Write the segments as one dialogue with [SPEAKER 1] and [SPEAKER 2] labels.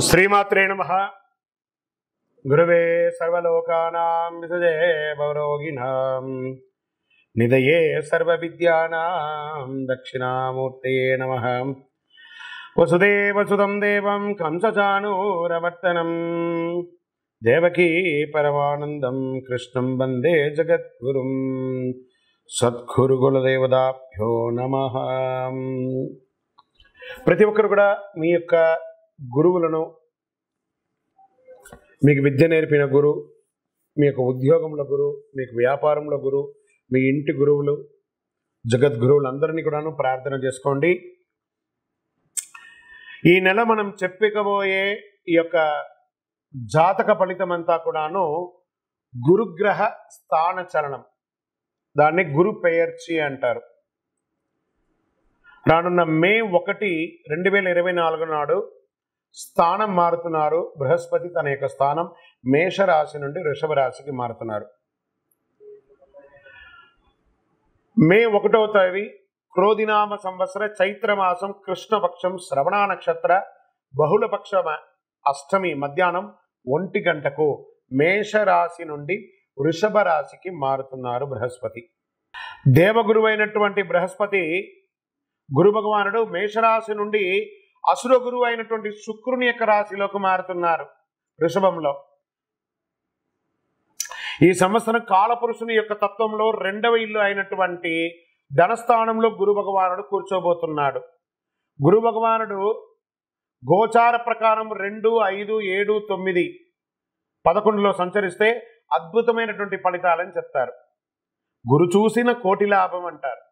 [SPEAKER 1] శ్రీమాత్రే నమః. గురవే సర్వలోకానాం విసజే భవరోగిణాం నిదయే సర్వవిద్యానాం దక్షిణామూర్తయే నమః. వసుదేవసుతం దేవం కంసచానూరవర్తనం దేవకీ పరమానందం కృష్ణం వందే జగద్గురుం. సద్గురు గురుదేవతాభ్యో నమః. ప్రతి ఒక్కరు కూడా మీ యొక్క గురువులను, మీకు విద్య నేర్పిన గురు, మీ యొక్క ఉద్యోగంలో గురు, మీకు వ్యాపారంలో గురు, మీ ఇంటి గురువులు, జగద్గురువులు అందరినీ కూడాను ప్రార్థన చేసుకోండి. ఈ నెల మనం చెప్పుకోబోయే ఈ యొక్క జాతక ఫలితం అంతా కూడాను గురుగ్రహ స్థాన చలనం, దాన్ని గురు పెయర్చి అంటారు. రానున్న మే 1, 2024 నాడు స్థానం మారుతున్నారు. బృహస్పతి తన యొక్క స్థానం మేషరాశి నుండి వృషభ రాశికి మారుతున్నారు. మే 1వ తేదీ క్రోధినామ సంవత్సర చైత్రమాసం కృష్ణపక్షం శ్రవణ నక్షత్ర బహుళపక్ష అష్టమి మధ్యాహ్నం 1 గంటకు మేషరాశి నుండి వృషభ రాశికి మారుతున్నారు బృహస్పతి. దేవగురువైనటువంటి బృహస్పతి గురు భగవానుడు మేషరాశి నుండి అసుర గురువు అయినటువంటి శుక్రుని యొక్క రాశిలోకి మారుతున్నారు వృషభంలో. ఈ సంవత్సరం కాలపురుషుని యొక్క తత్వంలో 2వ ఇల్లు అయినటువంటి ధనస్థానంలో గురు భగవానుడు కూర్చోబోతున్నాడు. గురు భగవానుడు గోచార ప్రకారం 2, 5, 7, 9, 11లో సంచరిస్తే అద్భుతమైనటువంటి ఫలితాలని చెప్తారు. గురు చూసిన కోటి లాభం అంటారు.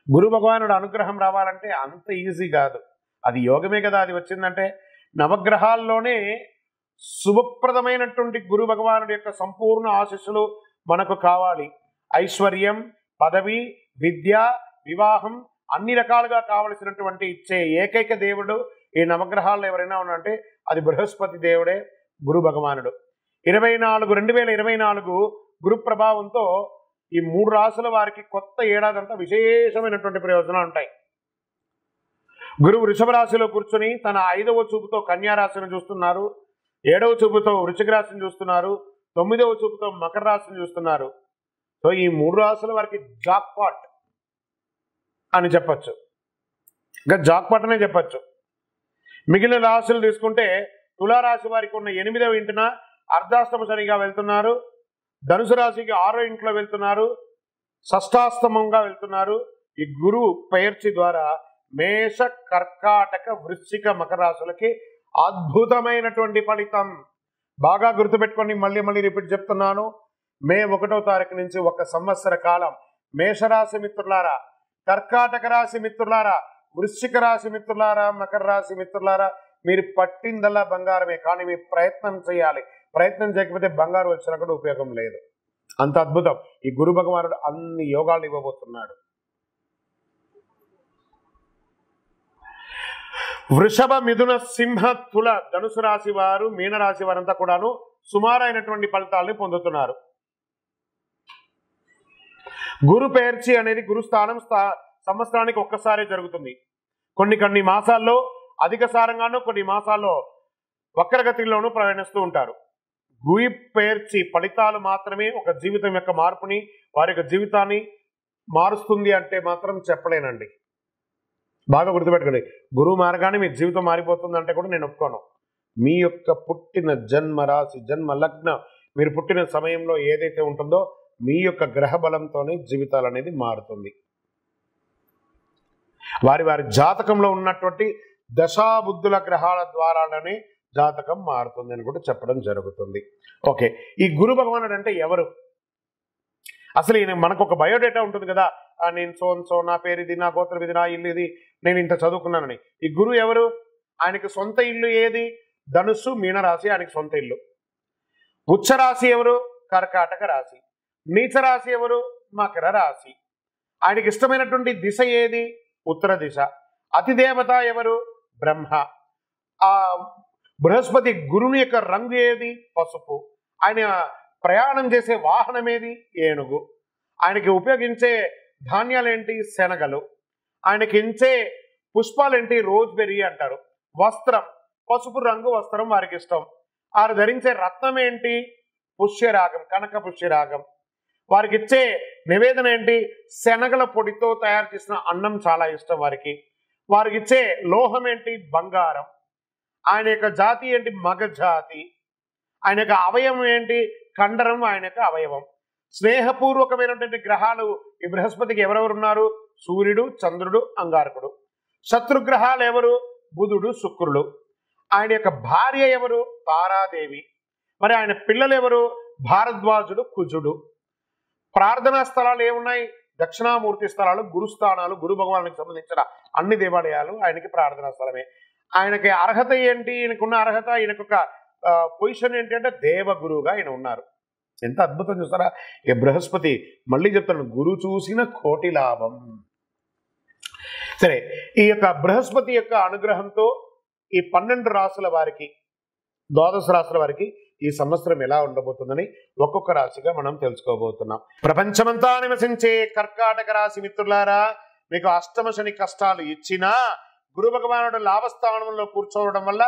[SPEAKER 1] గురు భగవానుడు అనుగ్రహం రావాలంటే అంత ఈజీ కాదు. అది యోగమే కదా. అది వచ్చిందంటే నవగ్రహాల్లోనే శుభప్రదమైనటువంటి గురు భగవానుడి యొక్క సంపూర్ణ ఆశీస్సులు మనకు కావాలి. ఐశ్వర్యం, పదవి, విద్య, వివాహం అన్ని రకాలుగా కావలసినటువంటి ఇచ్చే ఏకైక దేవుడు ఈ నవగ్రహాల్లో ఎవరైనా ఉన్నారంటే అది బృహస్పతి దేవుడే, గురు భగవానుడు. 2024 గురు ప్రభావంతో ఈ 3 రాశుల వారికి కొత్త ఏడాదంతా విశేషమైనటువంటి ప్రయోజనాలు ఉంటాయి. గురువు వృషభ రాశిలో కూర్చొని తన 5వ చూపుతో కన్యా రాశిని చూస్తున్నారు, 7వ చూపుతో వృశ్చిక రాశిని చూస్తున్నారు, 9వ చూపుతో మకర రాశిని చూస్తున్నారు. సో ఈ 3 రాశుల వారికి జాక్పాట్ అని చెప్పచ్చు, ఇంకా జాక్పాట్ అనే చెప్పచ్చు. మిగిలిన రాశులు తీసుకుంటే తులారాశి వారికి ఉన్న 8వ ఇంటిన అర్ధాష్టమ శనిగా వెళ్తున్నారు, ధనుసు రాశికి 6వ ఇంట్లో వెళ్తున్నారు, షష్టాష్టమంగా వెళ్తున్నారు. ఈ గురువు పెయర్చి ద్వారా మేష, కర్కాటక, వృశ్చిక, మకర రాశులకి అద్భుతమైనటువంటి ఫలితం. బాగా గుర్తుపెట్టుకొని మళ్ళీ రిపీట్ చెప్తున్నాను. మే 1వ తారీఖు నుంచి 1 సంవత్సర కాలం మేషరాశి మిత్రులారా, కర్కాటక రాశి మిత్రులారా, వృశ్చిక రాశి మిత్రులారా, మకర రాశి మిత్రులారా, మీరు పట్టిందల్లా బంగారమే. కానీ మీరు ప్రయత్నం చేయాలి. ప్రయత్నం చేయకపోతే బంగారు వచ్చినా కూడా ఉపయోగం లేదు. అంత అద్భుతం ఈ గురు భగవానుడు అన్ని యోగాలు ఇవ్వబోతున్నాడు. వృషభ, మిథున, సింహ, తుల, ధనుసు రాశి వారు, మీనరాశి వారంతా కూడాను సుమారైనటువంటి ఫలితాలని పొందుతున్నారు. గురు పెయర్చి అనేది గురుస్థానం సంవత్సరానికి ఒక్కసారి జరుగుతుంది. కొన్ని మాసాల్లో అధిక సారంగానూ, కొన్ని మాసాల్లో వక్రగతిలోనూ ప్రయాణిస్తూ ఉంటారు. గురు పెయర్చి ఫలితాలు మాత్రమే ఒక జీవితం యొక్క మార్పుని, వారి యొక్క జీవితాన్ని మారుస్తుంది అంటే మాత్రం చెప్పలేనండి. బాగా గుర్తుపెట్టుకోండి. గురువు మారగానే మీ జీవితం మారిపోతుంది అంటే కూడా నేను ఒప్పుకోను. మీ యొక్క పుట్టిన జన్మ రాశి, జన్మ లగ్న, మీరు పుట్టిన సమయంలో ఏదైతే ఉంటుందో మీ యొక్క గ్రహ బలంతోనే జీవితాలు అనేది మారుతుంది. వారి జాతకంలో ఉన్నటువంటి దశాబుద్ధుల గ్రహాల ద్వారానే జాతకం మారుతుంది అని కూడా చెప్పడం జరుగుతుంది. ఓకే, ఈ గురు భగవానుడు అంటే ఎవరు? అసలు ఈయన మనకు ఒక బయోడేటా ఉంటుంది కదా. నేను సో నా పేరు ఇది, నా గోత్రం ఇది, నా ఇల్లు ఇది, నేను ఇంత చదువుకున్నానని. ఈ గురువు ఎవరు? ఆయనకి సొంత ఇల్లు ఏది? ధనుస్సు, మీనరాశి ఆయనకి సొంత ఇల్లు. ఉచ్చ రాశి ఎవరు? కర్కాటక రాశి. నీచ రాశి ఎవరు? మకర రాశి. ఆయనకి ఇష్టమైనటువంటి దిశ ఏది? ఉత్తర దిశ. అతిదేవత ఎవరు? బ్రహ్మ. ఆ బృహస్పతి గురుని యొక్క రంగు ఏది? పసుపు. ఆయన ప్రయాణం చేసే వాహనం ఏది? ఏనుగు. ఆయనకి ఉపయోగించే ధాన్యాలేంటి? శనగలు. ఆయనకి ఇచ్చే పుష్పాలేంటి? రోజ్బెర్రీ అంటారు. వస్త్రం పసుపు రంగు వస్త్రం వారికి ఇష్టం. వారు ధరించే రత్నం ఏంటి? పుష్యరాగం, కనక పుష్యరాగం. వారికి ఇచ్చే నివేదన ఏంటి? శనగల పొడితో తయారు చేసిన అన్నం చాలా ఇష్టం వారికి. వారికి ఇచ్చే లోహం ఏంటి? బంగారం. ఆయన యొక్క జాతి ఏంటి? మగ జాతి. ఆయన యొక్క అవయవం ఏంటి? కండరం ఆయన యొక్క అవయవం. స్నేహపూర్వకమైనటువంటి గ్రహాలు ఈ బృహస్పతికి ఎవరెవరు ఉన్నారు? సూర్యుడు, చంద్రుడు, అంగారకుడు. శత్రుగ్రహాలు ఎవరు? బుధుడు, శుక్రుడు. ఆయన యొక్క భార్య ఎవరు? తారాదేవి. మరి ఆయన పిల్లలు ఎవరు? భారద్వాజుడు, కుజుడు. ప్రార్థనా స్థలాలు ఏమున్నాయి? దక్షిణామూర్తి స్థలాలు, గురుస్థానాలు, గురు భగవానికి సంబంధించిన అన్ని దేవాలయాలు ఆయనకి ప్రార్థనా స్థలమే. ఆయనకి అర్హత ఏంటి? ఈయనకున్న అర్హత, ఈయనకొక పొజిషన్ ఏంటి అంటే దేవగురువుగా ఆయన ఉన్నారు. ఎంత అద్భుతం చూస్తారా? ఈ బృహస్పతి, మళ్ళీ చెప్తాను, గురు చూసిన కోటి లాభం. సరే, ఈ యొక్క బృహస్పతి యొక్క అనుగ్రహంతో ఈ 12 రాసుల వారికి, ద్వాదశ రాసుల వారికి ఈ సంవత్సరం ఎలా ఉండబోతుందని ఒక్కొక్క రాశిగా మనం తెలుసుకోబోతున్నాం. ప్రపంచమంతా నివసించే కర్కాటక రాశి మిత్రులారా, మీకు అష్టమ శని కష్టాలు ఇచ్చినా గురు భగవానుడు లాభస్థానంలో కూర్చోవడం వల్ల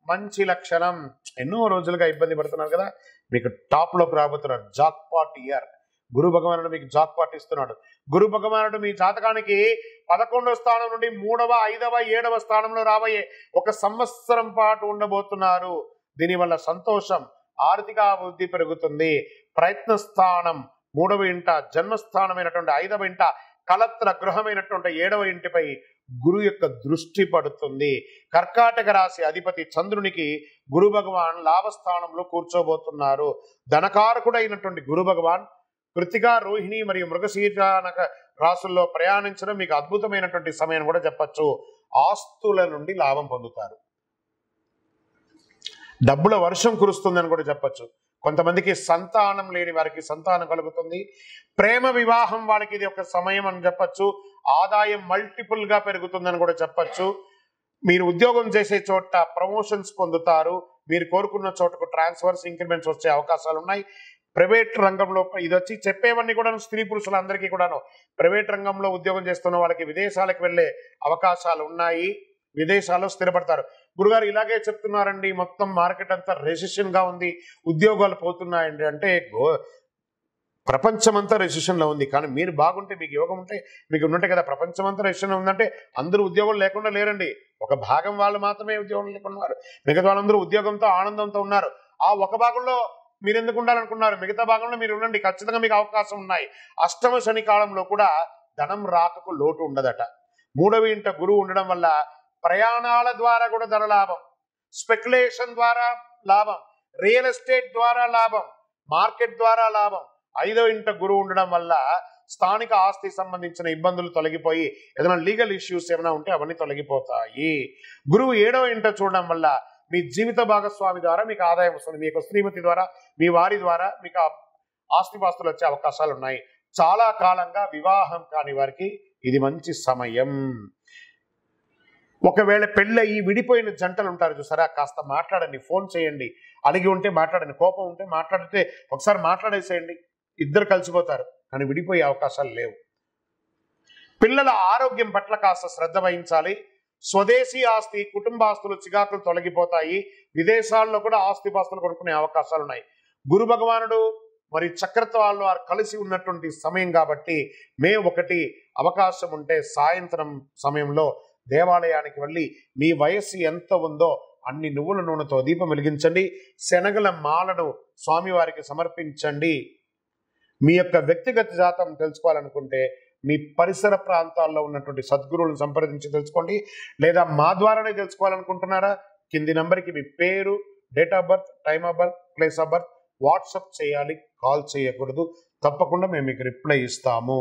[SPEAKER 1] మంచి లక్షణం. ఎన్నో రోజులుగా ఇబ్బంది పడుతున్నారు కదా, మీకు టాప్ లోకి రాబోతున్నారు. Jackpot year. గురు భగవానుడు మీకు జాక్పాట్ ఇస్తున్నాడు. గురు భగవానుడు మీ జాతకానికి 11వ స్థానం నుండి 3వ, 5వ, 7వ స్థానంలో రాబోయే ఒక సంవత్సరం పాటు ఉండబోతున్నారు. దీనివల్ల సంతోషం, ఆర్థిక అభివృద్ధి పెరుగుతుంది. ప్రయత్న స్థానం 3వ ఇంట, జన్మస్థానమైనటువంటి 5వ ఇంట, కలత్ర గృహమైనటువంటి 7వ ఇంటిపై గురు యొక్క దృష్టి పడుతుంది. కర్కాటక రాశి అధిపతి చంద్రునికి గురు భగవాన్ లాభస్థానంలో కూర్చోబోతున్నారు. ధనకారకుడైనటువంటి గురు భగవాన్ కృతిక, రోహిణి మరియు మృగశీర్ష రాసుల్లో ప్రయాణించడం మీకు అద్భుతమైనటువంటి సమయం కూడా చెప్పచ్చు. ఆస్తుల నుండి లాభం పొందుతారు. డబ్బుల వర్షం కురుస్తుందని కూడా చెప్పచ్చు. కొంతమందికి సంతానం లేని వారికి సంతానం కలుగుతుంది. ప్రేమ వివాహం వాళ్ళకి ఇది ఒక సమయం అని చెప్పచ్చు. ఆదాయం మల్టిపుల్ గా పెరుగుతుందని కూడా చెప్పచ్చు. మీరు ఉద్యోగం చేసే చోట ప్రమోషన్స్ పొందుతారు. మీరు కోరుకున్న చోటకు ట్రాన్స్ఫర్స్, ఇంక్రిమెంట్స్ వచ్చే అవకాశాలు ఉన్నాయి. ప్రైవేట్ రంగంలో ఇది వచ్చి చెప్పేవన్నీ కూడా స్త్రీ పురుషులందరికీ కూడాను ప్రైవేట్ రంగంలో ఉద్యోగం చేస్తున్న వాళ్ళకి విదేశాలకు వెళ్ళే అవకాశాలు ఉన్నాయి. విదేశాల్లో స్థిరపడతారు. గురుగారు ఇలాగే చెప్తున్నారండి, మొత్తం మార్కెట్ అంతా రెసిషన్ గా ఉంది, ఉద్యోగాలు పోతున్నాయండి అంటే, ప్రపంచమంతా రెసిషన్ లో ఉంది. కానీ మీరు బాగుంటే, మీకు యోగం ఉంటే, మీకు ఉన్నట్టే కదా. ప్రపంచమంతా రెసిషన్ లో ఉందంటే అందరూ ఉద్యోగం లేకుండా లేరండి. ఒక భాగం వాళ్ళు మాత్రమే ఉద్యోగం లేకుండా ఉన్నారు. మిగతా వాళ్ళందరూ ఉద్యోగంతో ఆనందంతో ఉన్నారు. ఆ ఒక భాగంలో మీరు ఎందుకు ఉండాలనుకున్నారు? మిగతా భాగంలో మీరు ఉండండి, ఖచ్చితంగా మీకు అవకాశం ఉన్నాయి. అష్టమ శని కాలంలో కూడా ధనం రాకకు లోటు ఉండదట. 3వ ఇంట గురువు ఉండడం వల్ల ప్రయాణాల ద్వారా కూడా ధన లాభం, స్పెక్యులేషన్ ద్వారా లాభం, రియల్ ఎస్టేట్ ద్వారా లాభం, మార్కెట్ ద్వారా లాభం. 5వ ఇంట గురువు ఉండడం వల్ల స్థానిక ఆస్తి సంబంధించిన ఇబ్బందులు తొలగిపోయి ఏదైనా లీగల్ ఇష్యూస్ ఏమైనా ఉంటే అవన్నీ తొలగిపోతాయి. గురువు 7వ ఇంట చూడడం వల్ల మీ జీవిత భాగస్వామి ద్వారా మీకు ఆదాయం వస్తుంది. మీకు శ్రీమతి ద్వారా, మీ వారి ద్వారా మీకు ఆస్తిపాస్తులు వచ్చే అవకాశాలు ఉన్నాయి. చాలా కాలంగా వివాహం కాని వారికి ఇది మంచి సమయం. ఒకవేళ పెళ్ళయి విడిపోయిన జంటలు ఉంటారు చూసారా, కాస్త మాట్లాడండి, ఫోన్ చేయండి. అలిగి ఉంటే మాట్లాడండి, కోపం ఉంటే మాట్లాడితే ఒకసారి మాట్లాడేసేయండి, ఇద్దరు కలిసిపోతారు. కానీ విడిపోయే అవకాశాలు లేవు. పిల్లల ఆరోగ్యం పట్ల కాస్త శ్రద్ధ వహించాలి. స్వదేశీ ఆస్తి, కుటుంబాస్తులు, చికాకులు తొలగిపోతాయి. విదేశాల్లో కూడా ఆస్తిపాస్తులు కొనుక్కునే అవకాశాలు ఉన్నాయి. గురు భగవానుడు మరి చక్రత్వాల్లో వారు కలిసి ఉన్నటువంటి సమయం కాబట్టి మే 1 అవకాశం ఉంటే సాయంత్రం సమయంలో దేవాలయానికి వెళ్ళి మీ వయస్సు ఎంత ఉందో అన్ని నువ్వుల నూనెతో దీపం వెలిగించండి. శనగల మాలను స్వామివారికి సమర్పించండి. మీ యొక్క వ్యక్తిగత జాతం తెలుసుకోవాలనుకుంటే మీ పరిసర ప్రాంతాల్లో ఉన్నటువంటి సద్గురువులను సంప్రదించి తెలుసుకోండి. లేదా మా ద్వారానే తెలుసుకోవాలనుకుంటున్నారా, కింది నంబర్కి మీ పేరు, date of birth, time of birth, place of birth WhatsApp చేయాలి, కాల్ చేయకూడదు. తప్పకుండా మేము మీకు రిప్లై ఇస్తాము.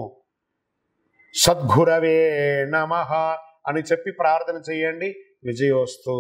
[SPEAKER 1] సద్గురవే నమః అని చెప్పి ప్రార్థన చేయండి. విజయోస్తు.